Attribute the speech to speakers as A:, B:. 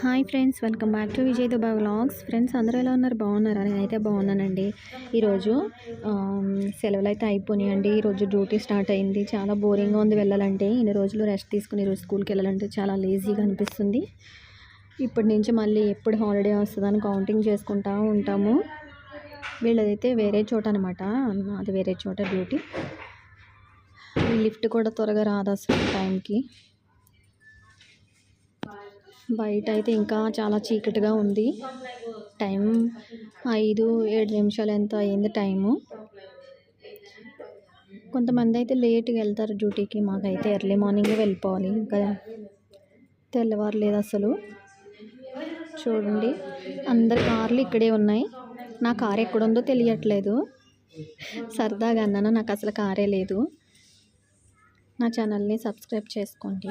A: Hi friends, welcome back to Vijay Duba vlogs. Friends అందరూ ఎలా ఉన్నారు? బాగున్నారా? నేనైతే బాగున్నానండి. ఈరోజు సెలవులు అయితే అయిపోయినాయండి. ఈరోజు డ్యూటీ స్టార్ట్ అయింది. చాలా బోరింగ్గా ఉంది వెళ్ళాలంటే. ఇన్ని రోజులు రెస్ట్ తీసుకుని ఈరోజు స్కూల్కి వెళ్ళాలంటే చాలా లేజీగా అనిపిస్తుంది. ఇప్పటి నుంచి మళ్ళీ ఎప్పుడు హాలిడే వస్తుందని కౌంటింగ్ చేసుకుంటూ ఉంటాము. వీళ్ళదైతే వేరే చోట అనమాట, అది వేరే చోట డ్యూటీ. లిఫ్ట్ కూడా త్వరగా రాదు అసలు టైంకి. బయట అయితే ఇంకా చాలా చీకటిగా ఉంది. టైం 5-7 నిమిషాలు ఎంత అయింది టైము. కొంతమంది అయితే లేట్గా వెళ్తారు డ్యూటీకి. మాకైతే ఎర్లీ మార్నింగే వెళ్ళిపోవాలి. ఇంకా తెల్లవారలేదు అసలు. చూడండి, అందరి కార్లు ఇక్కడే ఉన్నాయి. నా కారు ఎక్కడుందో తెలియట్లేదు. సరదాగా అన్నాను, నాకు అసలు కారే లేదు. నా ఛానల్ని సబ్స్క్రైబ్ చేసుకోండి.